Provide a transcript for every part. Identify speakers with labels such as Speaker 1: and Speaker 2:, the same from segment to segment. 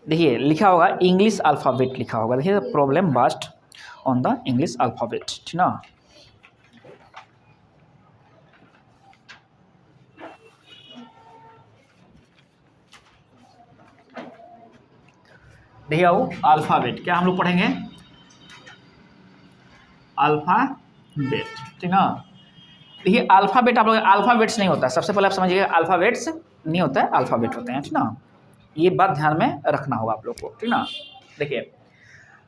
Speaker 1: देखिए लिखा होगा इंग्लिश अल्फ़ाबेट लिखा होगा, देखिए problem based on the English alphabet, ठीक ना। देखिए आओ अल्फ़ाबेट, क्या हम लोग पढ़ेंगे अल्फ़ाबेट, ठीक ना। देखिए अल्फ़ाबेट आप लोग अल्फ़ाबेट्स नहीं होता है, सबसे पहले आप समझिएगा अल्फ़ाबेट्स नहीं होता है, अल्फ़ाबेट होते हैं, ठीक ना। ये बात ध्यान में रखना होगा आप लोग को, ठीक ना। देखिए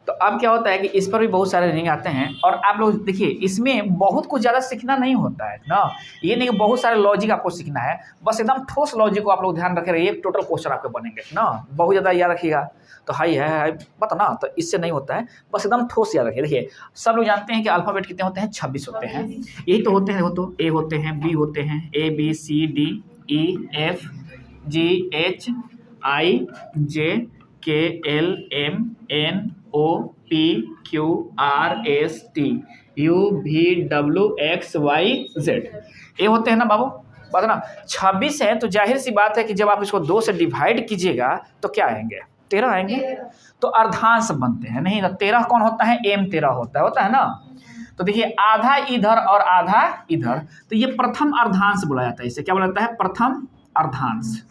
Speaker 1: तो अब क्या होता है कि इस पर भी बहुत सारे रीडिंग आते हैं और आप लोग देखिए इसमें बहुत कुछ ज़्यादा सीखना नहीं होता है ना। ये नहीं कि बहुत सारे लॉजिक आपको सीखना है, बस एकदम ठोस लॉजिक को आप लोग ध्यान रखे रहिए, टोटल क्वेश्चन आपके बनेंगे ना। बहुत ज़्यादा याद रखिएगा तो हाई है मत ना, तो इससे नहीं होता है, बस एकदम ठोस याद रखिए। देखिए सब लोग जानते हैं कि अल्फ़ाबेट कितने होते हैं, 26 होते हैं। यही तो होते हैं, वो तो ए होते हैं, बी होते हैं, A B C D E F G H I J K L M N O P Q R S T U V W X Y Z, ये होते हैं ना बाबू, बात ना। 26 है तो जाहिर सी बात है कि जब आप इसको 2 से डिवाइड कीजिएगा तो क्या आएंगे, 13 आएंगे। तो अर्धांश बनते हैं, नहीं 13 कौन होता है, एम 13 होता है ना। तो देखिए आधा इधर और आधा इधर, तो ये प्रथम अर्धांश बोला जाता है, इसे क्या बोला जाता है, प्रथम अर्धांश,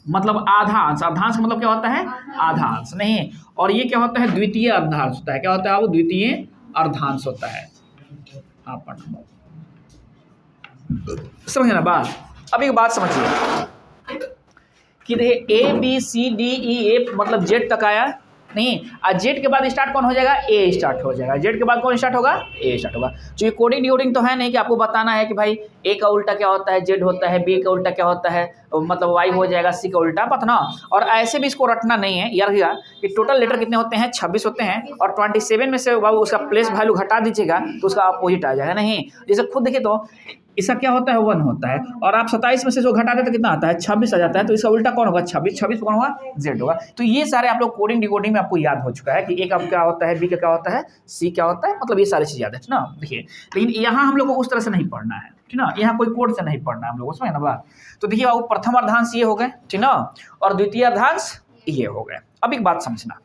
Speaker 1: मतलब आधा अंश। अर्धांश का मतलब क्या होता है, आधा अंश नहीं। और ये क्या होता है, द्वितीय अर्धांश होता है, क्या होता है वो द्वितीय अर्धांश होता है। हाँ पढ़ना समझे ना बात। अब एक बात समझिए कि देखिए A B C D E F मतलब जेड तक आया नहीं, और जेड के बाद स्टार्ट कौन हो जाएगा, ए स्टार्ट हो जाएगा। जेड के बाद कौन स्टार्ट होगा, ए स्टार्ट होगा। चूंकि कोडिंग डिकोडिंग तो है नहीं कि आपको बताना है कि भाई ए का उल्टा क्या होता है, जेड होता है, बी का उल्टा क्या होता है, मतलब वाई हो जाएगा, सी का उल्टा पता ना। और ऐसे भी इसको रटना नहीं है यार भैया कि टोटल लेटर कितने होते हैं, 26 होते हैं, और 27 में से बाबू उसका प्लेस वैल्यू घटा दीजिएगा तो उसका अपोजिट आ जाएगा। नहीं जैसे खुद देखिए तो इसका क्या होता है 1 होता है, और आप 27 में से जो घटाते तो कितना आता है, 26 आ जाता है। तो इसका उल्टा कौन होगा, 26, 26 कौन होगा, जेड होगा। तो ये सारे आप लोग कोडिंग डिकोडिंग में आपको याद हो चुका है कि ए का क्या होता है, बी का क्या होता है, सी क्या होता है, मतलब ये सारी चीज़ याद है ना। देखिए लेकिन यहाँ हम लोग को उस तरह से नहीं पढ़ना है, ठीक ना, यहाँ कोई कोड से नहीं पढ़ना है हम लोग को, समझ ना बात। तो देखिए बाबू प्रथम अर्धांश ये हो गए, ठीक ना, और द्वितीय अर्धांश ये हो गए। अब एक बात समझना,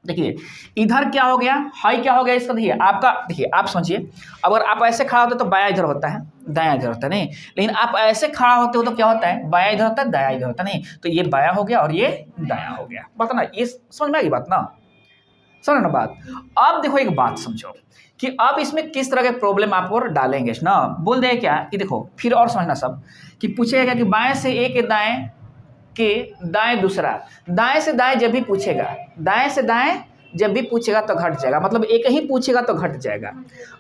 Speaker 1: देखिए इधर क्या हो गया, हाई क्या हो गया इसका, देखिए आपका, देखिए आप समझिए अगर आप ऐसे खड़ा होते तो बाया इधर होता है, दाया इधर होता है, नहीं लेकिन आप ऐसे खड़ा होते हो तो क्या होता है, बाया इधर होता है, दाया इधर होता है, नहीं तो ये बाया हो गया और ये दाया हो गया, बात ना। ये समझ में आई बात ना, समझ ना बात। अब देखो एक बात समझो कि अब इसमें किस तरह के प्रॉब्लम आप और डालेंगे ना। बोल दे क्या कि देखो फिर और समझना सब कि पूछेगा क्या कि बाएं से ए के दाएं के दाएं दूसरा, दाएं से दाएं जब भी पूछेगा, दाएं से दाएं जब भी पूछेगा तो घट जाएगा, मतलब एक ही पूछेगा तो घट जाएगा,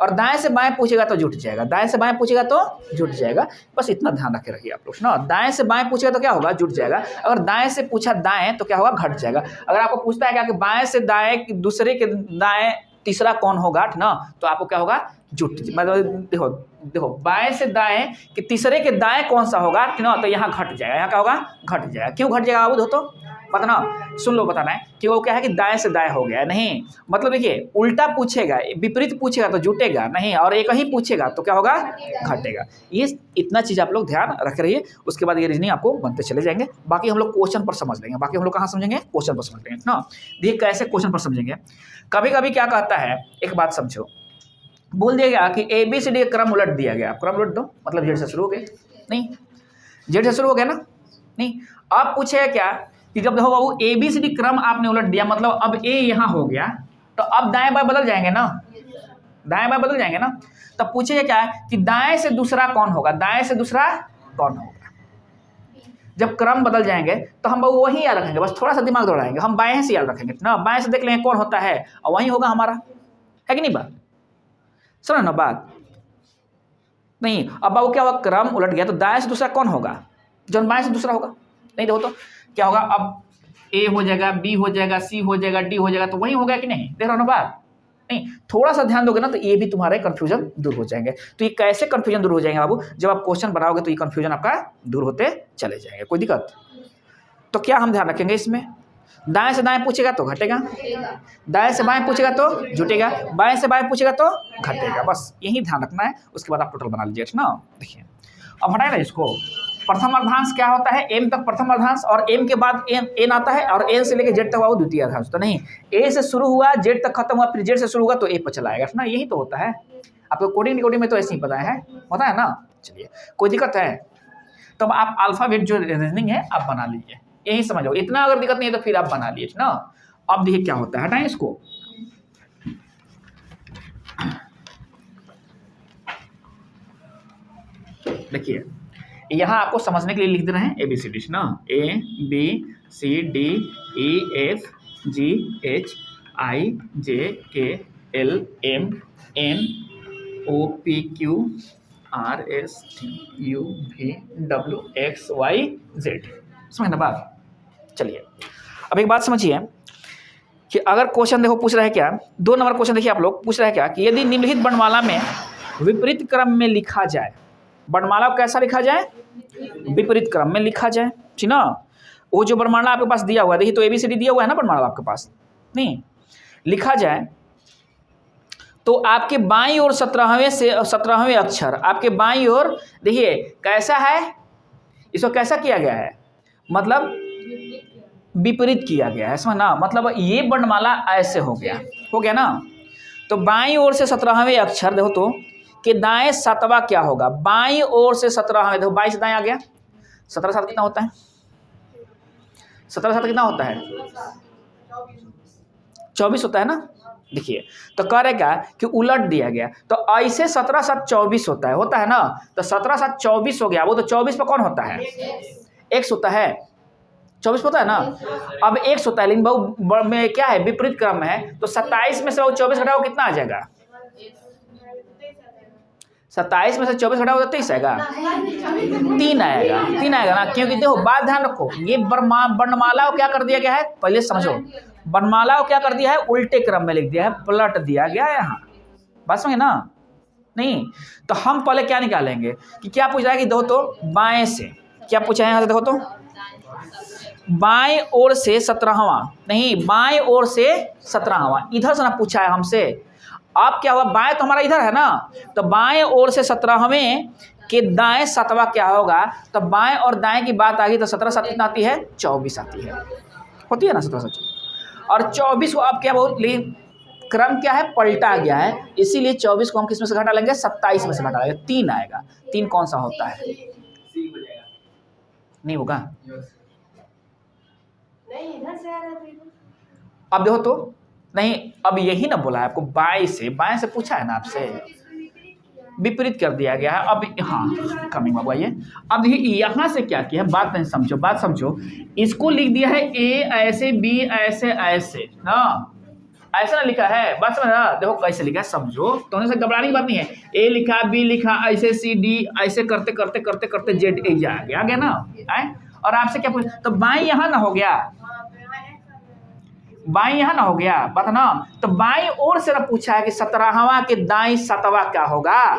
Speaker 1: और दाएं से बाएं पूछेगा तो जुट जाएगा, दाएं से बाएं पूछेगा तो जुट जाएगा। बस इतना ध्यान रखे रहिए आप लोग ना, दाएं से बाएं पूछेगा तो क्या होगा, जुट जाएगा। अगर दाएं से पूछा दाएं तो क्या होगा, घट जाएगा। अगर आपको पूछता है क्या कि बाएं से दाएं दूसरे के दाएं तीसरा कौन होगा ना, तो आपको क्या होगा, जुट, मतलब देखो देखो बाएं से दाएं कि तीसरे के दाएं कौन सा होगा ना, तो यहाँ घट जाएगा, यहाँ क्या होगा, घट जाएगा। क्यों घट जाएगा बाबू, तो बताना, सुन लो बताना है कि वो क्या है कि दाएं से दाएं हो गया, नहीं मतलब देखिए उल्टा पूछेगा, विपरीत पूछेगा तो जुटेगा नहीं, और एक ही पूछेगा तो क्या होगा, घटेगा। ये इतना चीज़ आप लोग ध्यान रख रहिए, उसके बाद ये रीजनिंग आपको बनते चले जाएंगे। बाकी हम लोग क्वेश्चन पर समझ लेंगे, बाकी हम लोग कहाँ समझेंगे, क्वेश्चन पर समझ लेंगे ना। देखिए कैसे क्वेश्चन पर समझेंगे, कभी कभी क्या कहता है, एक बात समझो, बोल दिया गया कि ए बी सी डी क्रम उलट दिया गया, क्रम उलट दो, मतलब जेड से शुरू हो गए, नहीं जेड से शुरू हो गया ना, नहीं। अब पूछेगा क्या कि जब देखो बाबू ए बी सी डी क्रम आपने उलट दिया, मतलब अब ए यहाँ हो गया, तो अब दाएं बाएं बदल जाएंगे ना, दाएं बाएं बदल जाएंगे ना। तब पूछेगा क्या कि दाएं से दूसरा कौन होगा, दाएं से दूसरा कौन होगा। जब क्रम बदल जाएंगे तो हम बाबू वही याद रखेंगे, बस थोड़ा सा दिमाग दौड़ाएंगे, हम बाएं से याद रखेंगे ना, बाएं से देख लेंगे कौन होता है और वही होगा हमारा, है कि नहीं बात, सुनो ना बात। नहीं अब बाबू क्या होगा, क्रम उलट गया तो दाएं से दूसरा कौन होगा, जब बाएं से दूसरा होगा, नहीं देखो तो क्या होगा, अब ए हो जाएगा, बी हो जाएगा, सी हो जाएगा, डी हो जाएगा, तो वही होगा कि नहीं, देख रहा हो ना बात। नहीं थोड़ा सा ध्यान दोगे ना तो ये भी तुम्हारे कंफ्यूजन दूर हो जाएंगे। तो ये कैसे कंफ्यूजन दूर हो जाएंगे बाबू, जब आप क्वेश्चन बनाओगे तो ये कंफ्यूजन आपका दूर होते चले जाएंगे, कोई दिक्कत। तो क्या हम ध्यान रखेंगे इसमें, दाएं से दाएं पूछेगा तो घटेगा, दाएं से बाएं पूछेगा तो जुटेगा, बाएं से बाएं पूछेगा तो घटेगा, बस यही ध्यान रखना है। उसके बाद आप टोटल बना लीजिए ना। देखिए अब हटाए ना इसको, प्रथम अर्धांश क्या होता है, एम तक प्रथम अर्धांश, और एम के बाद एन आता है, और एन से लेकर जेड तक वो द्वितीय अर्धांश। तो नहीं, ए से शुरू हुआ जेड तक खत्म हुआ, फिर जेड से शुरू हुआ तो ए पर चला आएगा ना, यही तो होता है। आपको कोडिंग डिकोडिंग में तो ऐसे ही पता है, होता है ना। चलिए, कोई दिक्कत है तो आप अल्फाबेट जो रीजनिंग है आप बना लीजिए, यही समझो। इतना अगर दिक्कत नहीं है तो फिर आप बना लीजिए ना। अब देखिए क्या होता है, हटाएं इसको। देखिए यहाँ आपको समझने के लिए लिख दे रहे हैं ABCD ना, ABCDEFGHIJKLMNOPQRSTUVWXYZ। समझ ना बात। चलिए अब एक बात समझिए कि अगर क्वेश्चन देखो पूछ रहा है क्या, 2 नंबर क्वेश्चन देखिए आप लोग, पूछ रहा है क्या कि यदि निम्नलिखित वर्णमाला में विपरीत क्रम में लिखा जाए, वर्णमाला को कैसा लिखा जाए, विपरीत क्रम में लिखा जाए, ठीक ना। वो जो वर्णमाला आपके पास दिया हुआ है, देखिए तो ABCD दिया हुआ है ना वर्णमाला आपके पास, नहीं लिखा जाए तो आपके बाईं ओर 17वें अक्षर, आपके बाईं ओर देखिए कैसा है, इसको कैसा किया गया है, मतलब विपरीत किया गया है, समझना। मतलब ये वर्णमाला ऐसे हो गया ना। तो बाईं ओर से 17वें अक्षर देखो तो कि दाएं 7वां क्या होगा, बाईं ओर से 17वें, देखो 22 दाएं आ गया, 17 7 कितना होता है, 17 7 कितना होता है, 24 होता है ना। देखिए तो कह रहे क्या कि उलट दिया गया, तो ऐसे 17 7 24 होता है ना। तो 17 7 24 हो गया, वो तो 24 पर कौन होता है, x होता है, 24 होता है ना। अब x होता है, लेकिन बहु में क्या है, विपरीत क्रम में है, तो 27 में से वो 24 घटाओ कितना आ जाएगा, 27 में से 24 घटाओ तो 23 आएगा, 3 आएगा ना। क्योंकि देखो बात ध्यान रखो, ये वर्णमाला को क्या कर दिया गया है, पहले समझो, वर्णमाला को क्या कर दिया है, उल्टे क्रम में लिख दिया है, पलट दिया गया है यहाँ, बात समझे ना। नहीं तो हम पहले क्या निकालेंगे कि क्या पूछ रहा है कि देखो तो बाएं से क्या पूछा है यहाँ से, देखो तो बाएं ओर से 17वां, नहीं बाएं ओर से 17वां, इधर से ना पूछा है हमसे। अब क्या हुआ, बाएं तो हमारा इधर है ना, तो बाएं ओर से 17वें के दाएं 7वां क्या होगा, तो बाएं और दाएं की बात आ गई तो 17 7 कितना आती है, 24 आती है, होती है ना 17 7। और 24 को अब क्या बोल, क्रम क्या है, पलटा गया है, इसीलिए 24 को हम किस में से घटा लेंगे, 27 में से घटा लेंगे, 3 आएगा। 3 कौन सा होता है, नहीं होगा, नहीं इधर से आ रहा है। अब देखो तो नहीं, अब यही ना बोला है आपको, बाएं से पूछा है ना आपसे, विपरीत कर दिया गया है। अब हाँ कमिंग बाबू आइए, अब यहाँ से क्या किया है, बात समझो, इसको लिख दिया है ए ऐसे, बी ऐसे ना, ऐसा ना लिखा है, बात समझ ना। देखो कैसे लिखा है समझो, तो से घबराने की बात नहीं है। ए लिखा, बी लिखा, ऐसे सी डी, ऐसे करते जेड ए आ गया ना आए। और आपसे क्या पूछ, तो बाई यहाँ ना हो गया, बाई यहाँ ना हो गया, बात ना। तो बाई ओर से ना पूछा है कि 17वां के दाई 7वां क्या होगा,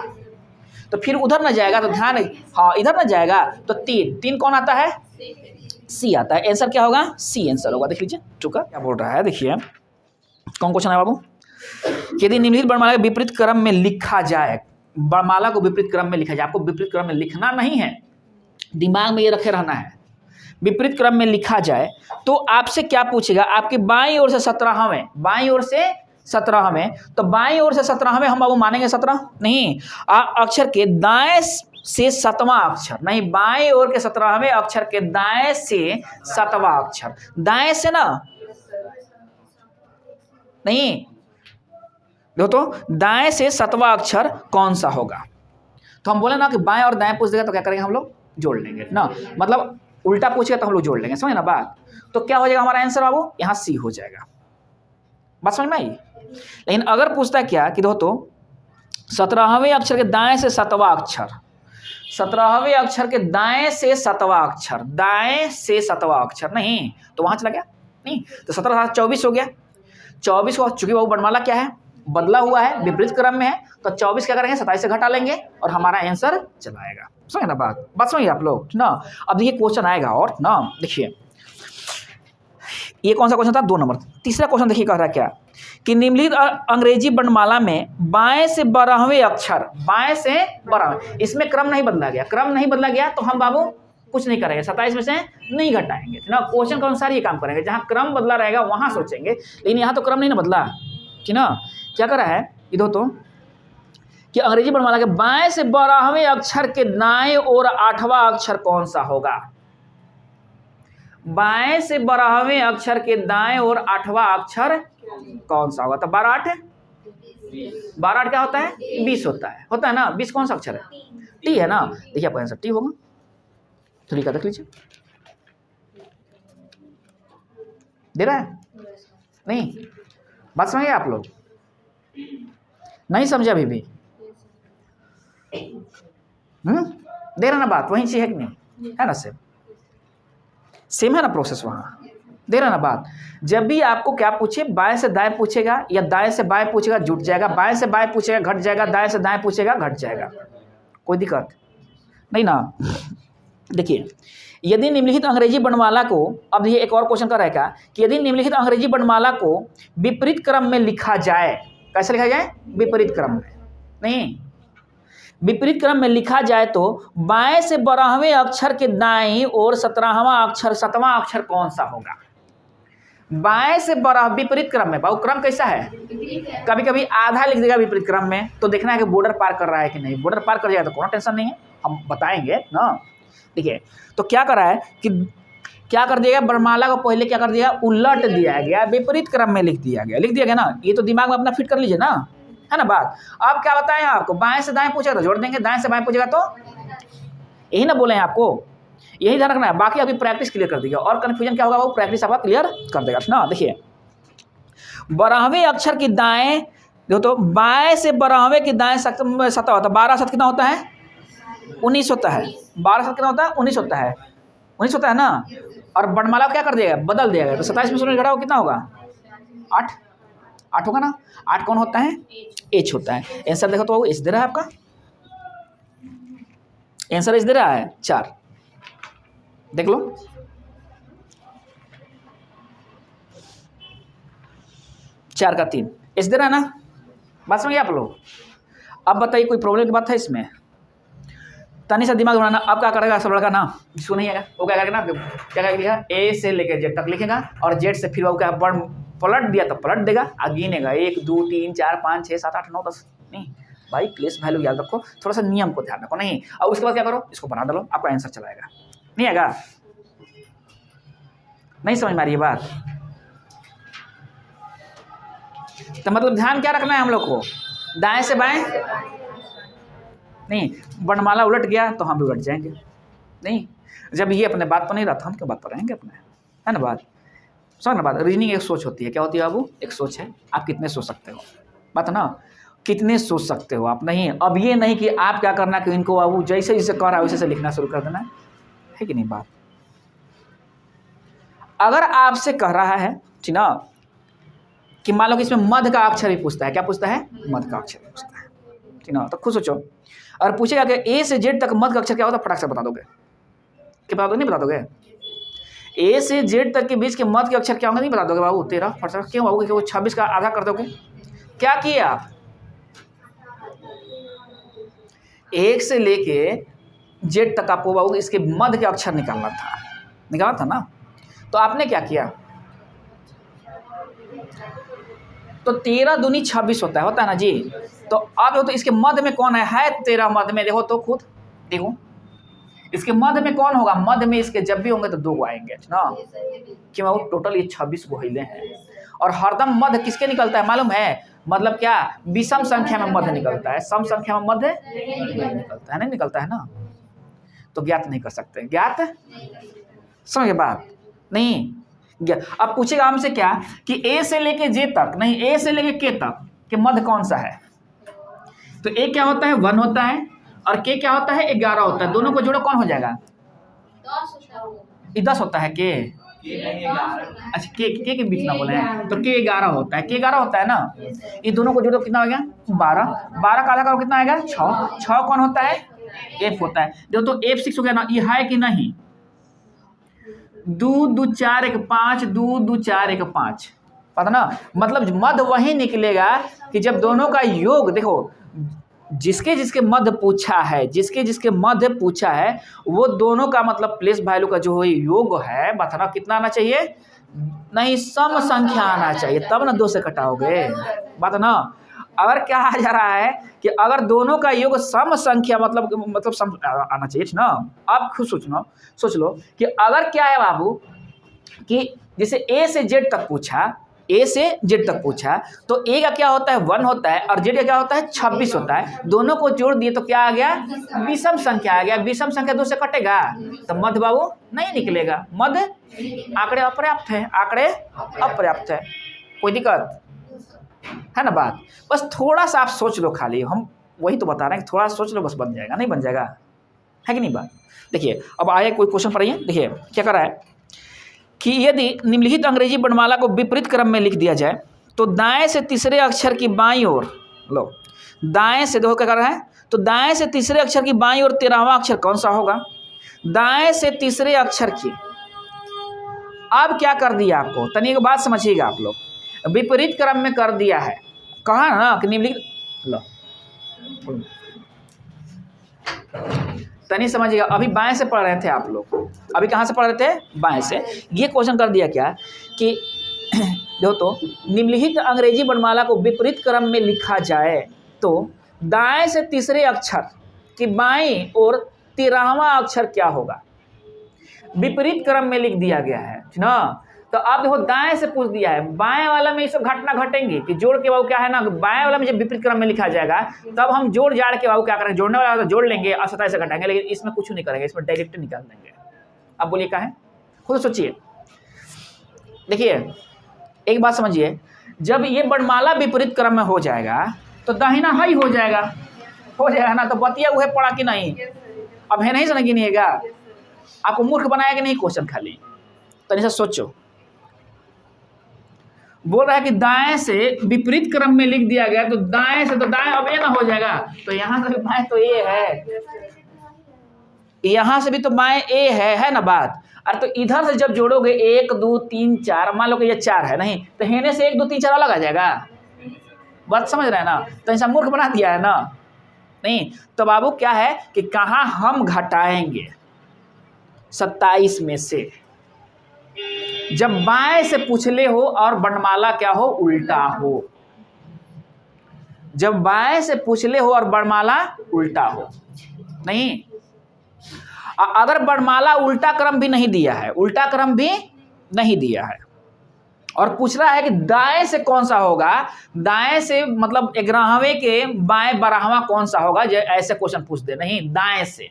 Speaker 1: तो फिर उधर ना जाएगा, तो ध्यान, हाँ इधर ना जाएगा, तो 3 कौन आता है, सी आता है। आंसर क्या होगा, सी आंसर होगा। देख लीजिए चुका क्या बोल रहा है, देखिए कौन क्वेश्चन है बाबू, यदि निम्नलिखित वर्णमाला के विपरीत क्रम में लिखा जाए, वर्णमाला को विपरीत क्रम में लिखा जाए, आपको विपरीत क्रम में लिखना नहीं है, दिमाग में ये रखे रहना है। विपरीत क्रम में लिखा जाए तो आपसे क्या पूछेगा, आपके बाईं ओर से 17वें, बाईं ओर से 17वें, तो बाईं ओर से 17वें हम बाबू मानेंगे 17 नहीं, अक्षर के दाएं से 7वां अक्षर, नहीं बाईं ओर के 17वें अक्षर के दाएं से 7वां अक्षर, दाएं से ना, नहीं देखो तो दाएं से 7वां अक्षर कौन सा होगा। तो हम बोले ना कि बाएं और दाएं पूछ देगा तो क्या करेंगे हम लोग, जोड़ लेंगे ना, मतलब उल्टा पूछेगा तो हम लोग जोड़ लेंगे, समझ ना बात। तो क्या हो जाएगा हमारा आंसर बाबू, यहाँ सी हो जाएगा, बात समझ में आई। लेकिन अगर पूछता है क्या कि देखो तो 17वें अक्षर के दाएं से 7वां अक्षर, 17वें अक्षर के दाएं से 7वां अक्षर, दाएं से 7वां अक्षर, नहीं तो वहां चला गया, नहीं तो 17 7 24 हो गया। 24 को चूंकि बाबू वर्णमाला क्या है, बदला हुआ है, विपरीत क्रम में है, तो 24 क्या करेंगे, 27 से घटा लेंगे और हमारा आंसर चला आएगा। समझे ना बात समझिए आप लोग ना। अब देखिए क्वेश्चन आएगा और ना, देखिए ये कौन सा क्वेश्चन था, 2 नंबर। तीसरा क्वेश्चन देखिए कह रहा है क्या कि निम्नलिखित अंग्रेजी वर्णमाला में बाएं से 12वें अक्षर, बाएं से 12वें, इसमें क्रम नहीं बदला गया, तो हम बाबू कुछ नहीं करेंगे, 27 में से नहीं घटाएंगे ना। क्वेश्चन के अनुसार ये काम करेंगे, जहाँ क्रम बदला रहेगा वहाँ सोचेंगे, लेकिन यहाँ तो क्रम नहीं ना बदला, ठीक ना। क्या करा है इधर तो कि अंग्रेजी वर्णमाला के बाएं से 12वें अक्षर के दाएं और 8वां अक्षर कौन सा होगा। बाएं से 12वें अक्षर के दाएं और 8वां अक्षर कौन सा होगा। तो 12 8 क्या होता है, 20 होता है ना। 20 कौन सा अक्षर है, टी है ना। देखिए आपका आंसर टी होगा। तो लिखा देख लीजिए, दे रहा है नहीं, बात समझे आप लोग, नहीं समझे अभी भी, दे रहा ना बात, वहीं से है कि नहीं, है ना, सेम है ना प्रोसेस, वहाँ दे रहा ना बात। जब भी आपको क्या पूछे, बाएं से दाएं पूछेगा या दाएं से बाएं पूछेगा जुट जाएगा, बाएं से बाएं पूछेगा घट जाएगा, दाएं से दाएं पूछेगा घट जाएगा, कोई दिक्कत नहीं ना। देखिए, यदि निम्नलिखित अंग्रेजी वर्णमाला को, अब ये एक और क्वेश्चन का रहेगा कि यदि निम्नलिखित अंग्रेजी वर्णमाला को विपरीत क्रम में लिखा जाए, कैसे लिखा जाए, विपरीत क्रम में, नहीं, विपरीत क्रम में लिखा जाए तो बाएं से 12वें अक्षर के दाईं और 7वां अक्षर कौन सा होगा। बाएं से 12, विपरीत क्रम में, बाबू क्रम कैसा है, कभी कभी आधा लिख देगा विपरीत क्रम में, तो देखना है कि बॉर्डर पार कर रहा है कि नहीं। बॉर्डर पार कर जाएगा तो कोई टेंशन नहीं है, हम बताएंगे ना। देखिए, तो क्या कर रहा है कि क्या कर दिया गया, वर्णमाला को पहले क्या कर दिया, उलट दिया गया, विपरीत क्रम में लिख दिया गया ना। ये तो दिमाग में अपना फिट कर लीजिए ना, है ना बात। अब क्या बताएं आपको, बाएं से दाएं पूछेगा तो जोड़ देंगे, दाएं से बाएं पूछेगा तो, यही ना बोले हैं आपको, यही ध्यान रखना है। बाकी अभी प्रैक्टिस क्लियर कर देगा, और कन्फ्यूजन क्या होगा वो प्रैक्टिस आपका क्लियर कर देगा ना। देखिए, 12वें अक्षर की दाएं, देखो तो बाएं से 12वें की दाएं 7 होता है, 12 7 कितना होता है, 19 होता है। 12 7 कितना होता है, 19 होता है, 19 होता है ना। और वर्णमाला क्या कर दिया, बदल दिया गया, तो 27 में से घटा कितना होगा, 8 होगा ना। 8 कौन होता है, एच होता है। आंसर देखो तो एच दे रहा है आपका, आंसर एच दे रहा है 4, देख लो। चार का 3 एच दे रहा है ना, बात समझिए आप लोग। अब बताइए कोई प्रॉब्लम की बात है इसमें, तनी सा दिमाग बनाना। अब क्या करेगा सब लड़का ना, इसको नहीं आएगा, वो क्या करेगा ना, क्या करेगा, ए से लेकर जेड तक लिखेगा, और जेड से फिर वो क्या वर्ण पलट दिया तो पलट देगा, आ गिनेगा 1 2 3 4 5 6 7 8 9 10। नहीं भाई, प्लेस वैल्यू याद रखो, थोड़ा सा नियम को ध्यान रखो, नहीं। और उसके बाद क्या करो, इसको बना डालो, आपका आंसर चला आएगा। नहीं आएगा, नहीं समझ में आ रही है बात। तो मतलब ध्यान क्या रखना है हम लोग को, दाएं से बाएं नहीं, वर्णमाला उलट गया तो हम भी उलट जाएंगे। नहीं, जब ये अपने बात पर नहीं रहता हम क्यों बात पर रहेंगे अपने, है ना बात, समझ ना बात। रीजनिंग एक सोच होती है, क्या होती है बाबू, एक सोच है, आप कितने सोच सकते हो, बात है ना, कितने सोच सकते हो आप। नहीं, अब ये नहीं कि आप क्या करना कि इनको बाबू जैसे जैसे कह रहा है वैसे से लिखना शुरू कर देना है कि नहीं बात। अगर आपसे कह रहा है, ठीक ना, कि मान लो कि इसमें मध्य का अक्षर भी पूछता है, क्या पूछता है, मध्य का अक्षर पूछता है, ठीक ना, तो खुद सोचो। और पूछेगा कि ए से जेड तक मध्य का अक्षर क्या होता है, फटाक से बता दोगे, क्या बता दोगे, नहीं बता दोगे। ए से जेड तक के बीच के मध्य के अक्षर क्या होंगे, नहीं बता दोगे बाबू। 13 फटाक क्यों बाबू, क्योंकि वो 26 का आधा कर दोगे। क्या किए आप, 1 से लेके जेड तक आपको बाबू इसके मध्य के अक्षर निकालना था ना। तो आपने क्या किया, तो 13 दूनी 26 होता है ना जी। तो अब तो इसके मध्य में कौन है 13 मध्य में, देखो तो खुद देखो, इसके मध्य में कौन होगा, मध्य में इसके जब भी होंगे तो 2 आएंगे ना, कि वो टोटल ये 26 हिले हैं। और हरदम मध्य किसके निकलता है मालूम है, मतलब क्या, विषम संख्या में मध्य निकलता है, सम संख्या में मध्य नहीं निकलता है, नहीं निकलता है ना। तो ज्ञात नहीं कर सकते, ज्ञात समझे बात नहीं। अब पूछेगा हमसे क्या कि ए से लेके जे तक, नहीं ए से लेके के तक के मध्य कौन सा है। तो ए क्या होता है 1 होता है, और के क्या होता है 11 होता है, दोनों को जोड़ो कौन हो जाएगा 10 होता है के। अच्छा के बीच ना बोले हैं, तो के 11 होता है, के 11 होता है ना। ये दोनों को जोड़ो कितना हो गया 12 का आधा करो कितना आएगा 6 कौन होता है एफ होता है। देखो तो F6 हो गया ना, ये है कि नहीं, 2 2 4 1 5 2 2 4 1 5, पता ना, मतलब मध्य वही निकलेगा कि जब दोनों का योग, देखो जिसके जिसके मध्य पूछा है, जिसके जिसके मध्य पूछा है, वो दोनों का मतलब प्लेस वैल्यू का जो योग है बताना कितना आना चाहिए, नहीं सम संख्या आना चाहिए, तब ना 2 से कटाओगे। बात ना, अगर क्या आ जा रहा है कि अगर दोनों का योग सम संख्या मतलब सम आना चाहिए ना। आप खुद सोच लो कि अगर क्या है बाबू कि जैसे ए से जेड तक पूछा, ए से जेड तक पूछा, तो ए का क्या होता है 1 होता है और जेड का क्या होता है 26 होता है। दोनों को जोड़ दिए तो क्या आ गया, विषम संख्या आ गया। विषम संख्या 2 से कटेगा तो मध्य बाबू नहीं निकलेगा, मध्य आंकड़े अपर्याप्त है, आंकड़े अपर्याप्त है। कोई दिक्कत है ना बात? बस थोड़ा सा आप सोच लो, खाली हम वही तो बता रहे हैं, थोड़ा सोच लो बस बन जाएगा, नहीं बन जाएगा, है कि नहीं बात? देखिए अब आए कोई क्वेश्चन पढ़िए। देखिए क्या कर रहा है कि यदि निम्नलिखित अंग्रेजी वर्णमाला को विपरीत क्रम में लिख दिया जाए तो दाएं से तीसरे अक्षर की बाईं ओर, लो दाएं से, देखो क्या कर रहा है, तो दाएं से तीसरे अक्षर की बाईं ओर 13वां अक्षर कौन सा होगा? दाएं से तीसरे अक्षर की, अब क्या कर दिया आपको, तनिक बात समझिएगा आप लोग, विपरीत क्रम में कर दिया है। कहा ना कि निम्नलिखित, लो तनी समझिएगा, अभी बाएं से पढ़ रहे थे आप लोग, अभी कहाँ से पढ़ रहे थे, बाएं से। ये क्वेश्चन कर दिया क्या कि देखो तो निम्नलिखित अंग्रेजी वर्णमाला को विपरीत क्रम में लिखा जाए तो दाएं से तीसरे अक्षर की बाईं और 13वां अक्षर क्या होगा? विपरीत क्रम में लिख दिया गया है ना। तो आप देखो दाएं से पूछ दिया है, बाएं वाला में ये सब घटना घटेंगे कि जोड़ के बाबू क्या है ना, बाएं वाला में जब विपरीत क्रम में लिखा जाएगा तब हम जोड़ जाड़ के बाबू क्या करेंगे, जोड़ने वाला तो जोड़ लेंगे और 27 से घटाएंगे, लेकिन इसमें कुछ नहीं करेंगे, इसमें डायरेक्ट निकाल देंगे। अब बोलिए क्या है, खुद सोचिए। देखिए एक बात समझिए, जब ये वर्णमाला विपरीत क्रम में हो जाएगा तो दाहिना हाई हो जाएगा ना, तो बतिया हुए पड़ा कि नहीं, अब है नहीं समझ गिनिएगा, आपको मूर्ख बनाया कि नहीं क्वेश्चन, खाली तनिक से सोचो। बोल रहा है कि दाएं से विपरीत क्रम में लिख दिया गया तो दाएं से तो दाएं अब ये ना हो जाएगा, तो यहां से भी बाएं तो ए है, यहां से भी तो बाएं ए है ना बात। अरे तो इधर से जब जोड़ोगे 1 2 3 4, मान लो कि ये 4 है, नहीं तो हेने से 1 2 3 4 अलग आ जाएगा। बात समझ रहे हैं ना, तो ऐसा मूर्ख बना दिया है ना। नहीं तो बाबू क्या है कि कहाँ हम घटाएंगे 27 में से, जब बाएं से पूछले हो और वर्णमाला क्या हो, उल्टा हो। जब बाएं से पूछले हो और वर्णमाला उल्टा हो, नहीं अगर वर्णमाला उल्टा क्रम भी नहीं दिया है, उल्टा क्रम भी नहीं दिया है और पूछ रहा है कि दाएं से कौन सा होगा, दाएं से मतलब 11वें के बाएं 12वां कौन सा होगा, ऐसे क्वेश्चन पूछ दे, नहीं दाएं से,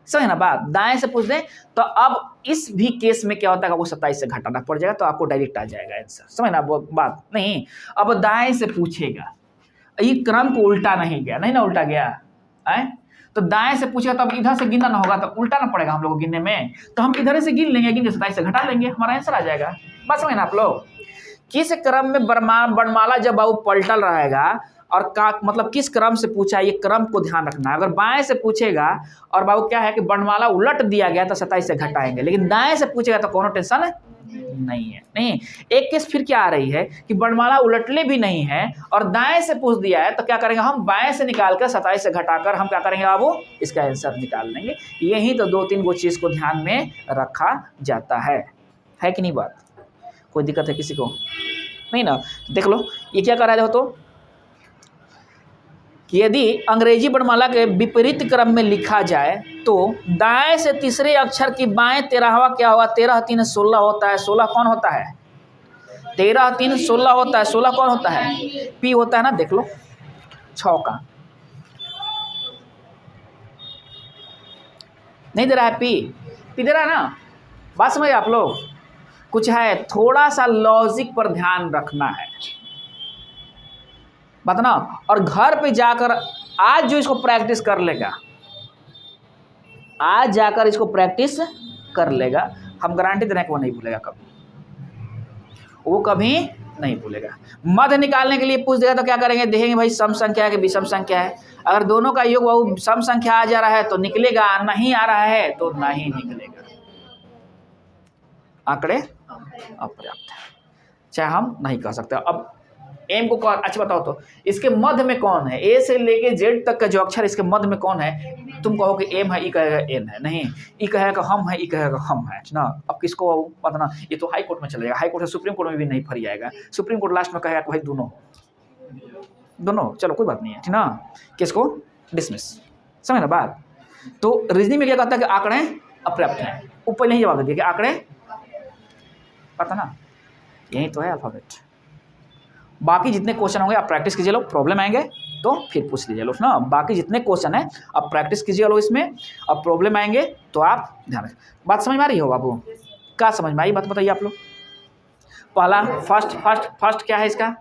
Speaker 1: समझ ना बात, दाएं से पूछ दें तो अब इस भी केस में क्या होता है, आपको 27 से घटाना पड़ जाएगा तो आपको डायरेक्ट आ जाएगा आंसर, समझ ना बात। नहीं अब दाएं से पूछेगा, ये क्रम को उल्टा नहीं गया, नहीं ना उल्टा गया है, तो दाएं से पूछेगा तब इधर से गिनना ना होगा, तो उल्टा ना पड़ेगा हम लोग को गिनने में, तो हम इधर से गिन लेंगे, गिन के 27 से घटा लेंगे, हमारा आंसर आ जाएगा। बस समझ ना आप लोग, किस क्रम में वर्णमाला जब बाबू पलटल रहेगा और का मतलब किस क्रम से पूछा, ये क्रम को ध्यान रखना है। अगर बाएं से पूछेगा और बाबू क्या है कि वर्णमाला उलट दिया गया तो 27 से घटाएंगे, लेकिन दाएं से पूछेगा तो कोनो टेंशन नहीं है। नहीं एक केस फिर क्या आ रही है कि वर्णमाला उलटले भी नहीं है और दाएं से पूछ दिया है, तो क्या करेंगे हम बाएं से निकालकर 27 से घटाकर हम क्या करेंगे बाबू, इसका आंसर निकाल लेंगे। यही तो 2-3 वो चीज को ध्यान में रखा जाता है कि नहीं बात? कोई दिक्कत है किसी को? नहीं ना। देख लो ये क्या कर रहा है, तो कि यदि अंग्रेजी वर्णमाला के विपरीत क्रम में लिखा जाए तो दाएं से तीसरे अक्षर की बाएं 13वां क्या होगा, 13 3 16 होता है, 16 कौन होता है, 13 3 16 होता है, 16 कौन होता है, पी होता है ना। देख लो 6 का नहीं दे रहा है, पी दे रहा है ना। बात समझे आप लोग, कुछ है थोड़ा सा लॉजिक पर ध्यान रखना है बात ना। और घर पे जाकर आज जो इसको प्रैक्टिस कर लेगा, आज जाकर इसको प्रैक्टिस कर लेगा, हम गारंटी दे रहे हैं कि वो नहीं भूलेगा कभी, वो कभी नहीं भूलेगा। मध्य निकालने के लिए पूछ देगा तो क्या करेंगे, देखेंगे भाई सम संख्या है कि विषम संख्या है, अगर दोनों का योग वो सम संख्या आ जा रहा है तो निकलेगा, नहीं आ रहा है तो नहीं निकलेगा, आंकड़े अपर्याप्त है, चाहे हम नहीं कह सकते। अब एम को कौन, अच्छा बताओ तो इसके मध्य में कौन है, ए से लेके जेड तक का जो अक्षर इसके मध्य में कौन है, तुम कहो कि एम है, ई कहेगा एन है, नहीं ई कहेगा हम है, ई कहेगा हम है ना। अब किसको पता ना, ये तो हाई कोर्ट में चलेगा, हाई कोर्ट से सुप्रीम कोर्ट में भी नहीं फरी आएगा, सुप्रीम कोर्ट लास्ट में कहेगा कि भाई दोनों चलो कोई बात नहीं है ठीक ना, किसको डिसमिस, समझ ना बात। तो रीजनिंग में क्या कहता है कि आंकड़े अपर्याप्त हैं, वो पहले ही जवाब दे दिया कि आंकड़े, पता ना यही तो है अल्फाबेट। बाकी जितने क्वेश्चन होंगे आप प्रैक्टिस कीजिए लो, प्रॉब्लम आएंगे तो फिर पूछ लीजिए लो ना। बाकी जितने क्वेश्चन है आप प्रैक्टिस कीजिए लो इसमें, अब प्रॉब्लम आएंगे तो आप ध्यान रखें। बात समझ में आ रही हो बाबू, क्या समझ में आई बात बताइए आप लोग। पहला फर्स्ट क्या है इसका,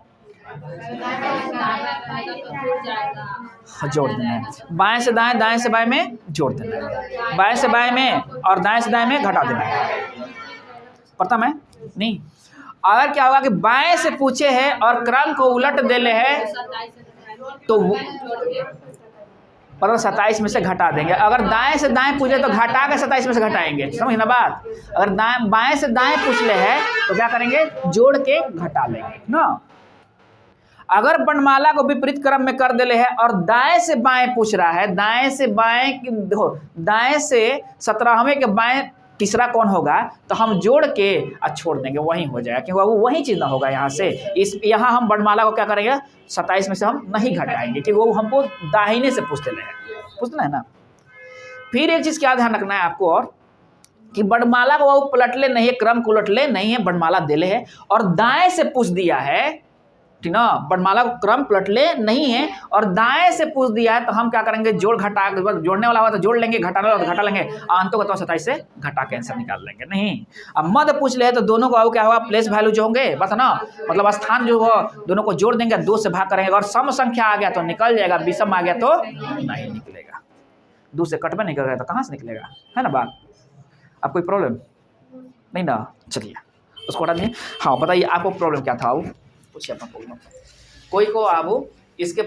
Speaker 1: जोड़ देना है, बाएं से दाएं, दाएं से बाएं में जोड़ देना है, बाएं से बाएं में और दाएं से दाएं में घटा देना है, पता मैं नहीं। अगर क्या होगा कि बाएं से पूछे हैं और क्रम को उलट देले है तो मतलब 27 में से घटा देंगे, अगर दाएं से दाएं पूछे तो घटा के 27 में से घटाएंगे, समझ ना बात। अगर बाएं से दाएं पूछ ले है तो क्या करेंगे, जोड़ के घटा लेंगे ना। अगर वर्णमाला को विपरीत क्रम में कर देले है और दाएं से बाएं पूछ रहा है, दाएं से बाएं, देखो दाएं से 17वें के बाएं तीसरा कौन होगा, तो हम जोड़ के छोड़ देंगे, वही हो जाएगा, क्योंकि वो वही चीज ना होगा यहाँ से। यहाँ हम वर्णमाला को क्या करेंगे, 27 में से हम नहीं घटाएंगे, क्योंकि वो हमको दाहिने से पूछना है ना। फिर एक चीज क्या ध्यान रखना है आपको और, कि वर्णमाला को वो पलटले नहीं है, क्रम को उलटले नहीं है, वर्णमाला देले है और दाएं से पूछ दिया है, ठीक ना। वर्णमाला को क्रम पलटले नहीं है और दाएं से पूछ दिया है, तो हम क्या करेंगे, जोड़ घटा, जोड़ने वाला हुआ तो जोड़ लेंगे, घटाने वाला तो घटा लेंगे, अंतों का तो 27 से घटा के आंसर निकाल लेंगे। नहीं, अब मध्य पूछ ले तो दोनों को क्या होगा, प्लेस वैल्यू जो होंगे बस ना, मतलब स्थान जो हो दोनों को जोड़ देंगे, 2 से भाग करेंगे, और सम संख्या आ गया तो निकल जाएगा, विषम आ गया तो नहीं निकलेगा, 2 से कट में निकल गया तो कहाँ से निकलेगा, है ना बात। अब कोई प्रॉब्लम नहीं ना, चलिए उसको हटा दीजिए। हाँ बताइए आपको प्रॉब्लम क्या था, पूछिए अपना प्रॉब्लम, कोई को आप इसके